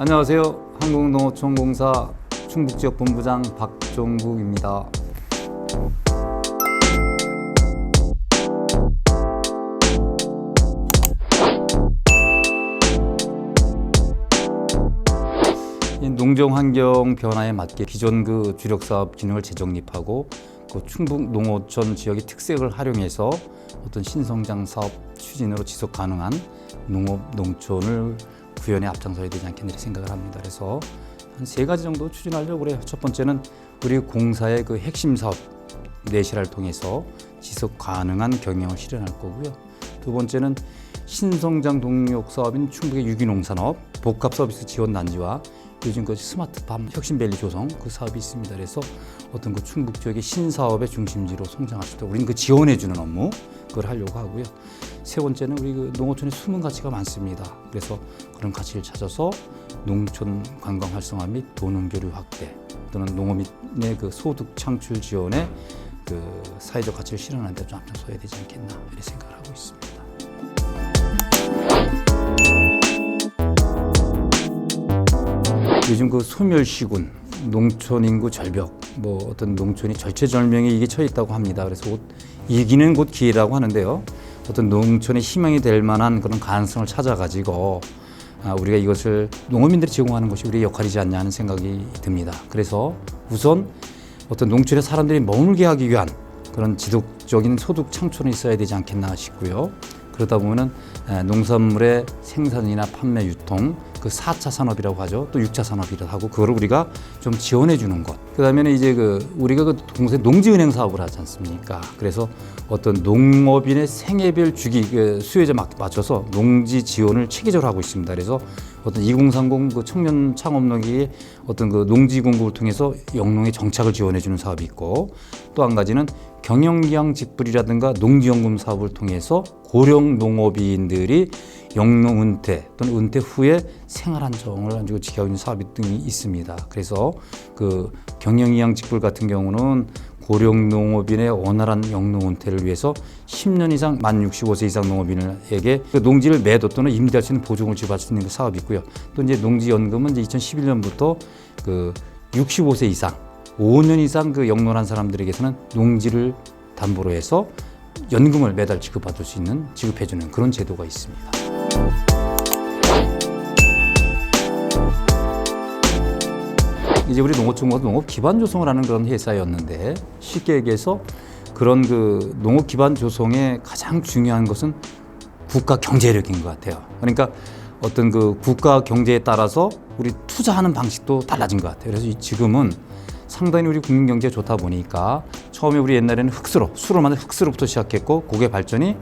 안녕하세요. 한국농어촌공사 충북지역본부장 박종국입니다. 농정 환경 변화에 맞게 기존 주력 사업 기능을 재정립하고 충북 농어촌 지역의 특색을 활용해서 어떤 신성장 사업 추진으로 지속 가능한 농업 농촌을 구현에 앞장서야 되지 않겠나 생각을 합니다. 그래서 한 3가지 정도 추진하려고 그래요. 첫 번째는 우리 공사의 핵심 사업 내실화를 통해서 지속 가능한 경영을 실현할 거고요. 두 번째는 신성장 동력 사업인 충북의 유기농 산업, 복합 서비스 지원 단지와 요즘 스마트팜 혁신밸리 조성 사업이 있습니다. 그래서 어떤 충북 지역의 신사업의 중심지로 성장할 수 있도록 우리는 지원해주는 업무 그걸 하려고 하고요. 세 번째는 우리 농어촌에 숨은 가치가 많습니다. 그래서 그런 가치를 찾아서 농촌 관광 활성화 및 도농교류 확대 또는 농어민의 소득 창출 지원에 사회적 가치를 실현하는 데 좀 앞장서야 되지 않겠나 이렇게 생각을 하고 있습니다. 요즘 소멸시군, 농촌 인구 절벽, 어떤 농촌이 절체절명에 이게 처해 있다고 합니다. 그래서 이기는 곧 기회라고 하는데요. 어떤 농촌의 희망이 될 만한 그런 가능성을 찾아가지고 우리가 이것을 농어민들이 제공하는 것이 우리의 역할이지 않냐 하는 생각이 듭니다. 그래서 우선 어떤 농촌의 사람들이 머물게 하기 위한 그런 지속적인 소득 창출은 있어야 되지 않겠나 싶고요. 그러다 보면은 농산물의 생산이나 판매, 유통, 4차 산업이라고 하죠. 또 6차 산업이라고 하고 그거를 우리가 좀 지원해 주는 것. 그다음에는 이제 우리가 동생 농지은행 사업을 하지 않습니까? 그래서 어떤 농업인의 생애별 주기 수요에 맞춰서 농지 지원을 체계적으로 하고 있습니다. 그래서 어떤 2030 청년 창업농기의 어떤 농지 공급을 통해서 영농의 정착을 지원해 주는 사업이 있고 또 한 가지는 경영기양 직불이라든가 농지연금 사업을 통해서 고령 농업인들이 영농 은퇴 또는 은퇴 후에 생활 안정을 지켜하고 있는 사업이 등이 있습니다. 그래서 경영이양 직불 같은 경우는 고령 농업인의 원활한 영농 은퇴를 위해서 10년 이상 만 65세 이상 농업인에게 농지를 매도 또는 임대할 수 있는 보조금을 지급할 수 있는 사업이 있고요. 또 이제 농지연금은 이제 2011년부터 65세 이상 5년 이상 영농한 사람들에게서는 농지를 담보로 해서 연금을 매달 지급해주는 그런 제도가 있습니다. 이제 우리 농어촌공사가 농업 기반 조성을 하는 그런 회사였는데 쉽게 얘기해서 그런 농업 기반 조성의 가장 중요한 것은 국가 경제력인 것 같아요. 그러니까 어떤 국가 경제에 따라서 우리 투자하는 방식도 달라진 것 같아요. 그래서 지금은 상당히 우리 국민 경제가 좋다 보니까 처음에 우리 옛날에는 수로 만든 흙수로부터 시작했고 그게 발전이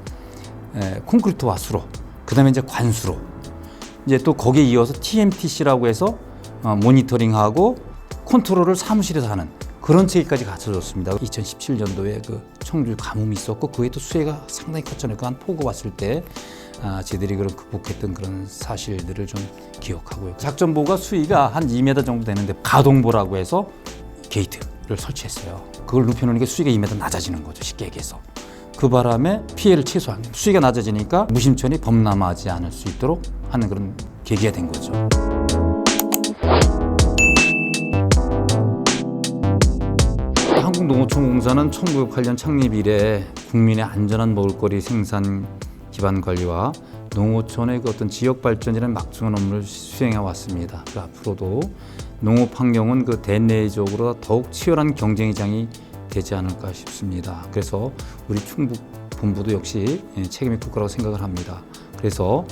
콘크리트와 수로, 그다음에 이제 관수로, 이제 또 거기에 이어서 TMTC라고 해서 모니터링하고 컨트롤을 사무실에서 하는 그런 체계까지 갖춰졌습니다. 2017년도에 청주 가뭄이 있었고 그에 또 수해가 상당히 컸잖아요. 한 폭우 왔을 때 저희들이 극복했던 그런 사실들을 좀 기억하고요. 작전보가 수위가 한 2m 정도 되는데 가동보라고 해서 게이트를 설치했어요. 그걸 눕혀놓으니까 수위가 2m 낮아지는 거죠. 쉽게 얘기해서. 그 바람에 피해를 최소화하는 수위가 낮아지니까 무심천이 범람하지 않을 수 있도록 하는 그런 계기가 된 거죠. 한국농어촌공사는 1908년 창립 이래 국민의 안전한 먹을거리 생산 기반 관리와 농어촌의 어떤 지역 발전이라는 막중한 업무를 수행해 왔습니다. 앞으로도 농업 환경은 대내적으로 더욱 치열한 경쟁장이 되지 않을까 싶습니다. 그래서 우리 충북 본부도 역시 책임 있을 거라고 생각을 합니다. 그래서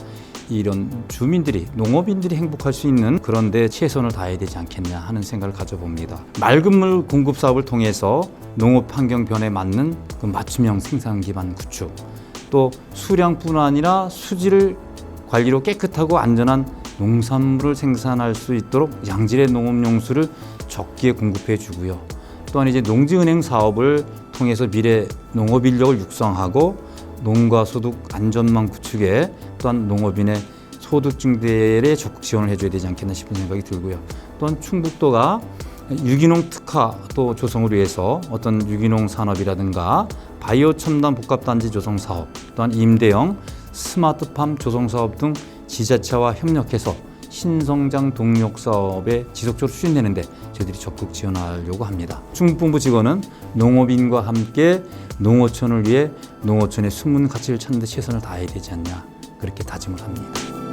이런 주민들이, 농업인들이 행복할 수 있는 그런 데 최선을 다해야 되지 않겠냐 하는 생각을 가져봅니다. 맑은 물 공급 사업을 통해서 농업 환경 변화에 맞는 맞춤형 생산 기반 구축, 또 수량뿐 아니라 수질 관리로 깨끗하고 안전한 농산물을 생산할 수 있도록 양질의 농업용수를 적기에 공급해 주고요. 또한 이제 농지은행 사업을 통해서 미래 농업 인력을 육성하고 농가 소득 안전망 구축에 또한 농업인의 소득 증대에 적극 지원을 해줘야 되지 않겠나 싶은 생각이 들고요. 또한 충북도가 유기농 특화 또 조성을 위해서 어떤 유기농 산업이라든가 바이오 첨단 복합단지 조성 사업, 또한 임대형 스마트팜 조성 사업 등 지자체와 협력해서 신성장 동력 사업에 지속적으로 추진되는데 저희들이 적극 지원하려고 합니다. 충북본부 직원은 농업인과 함께 농어촌을 위해 농어촌의 숨은 가치를 찾는 데 최선을 다해야 되지 않냐 그렇게 다짐을 합니다.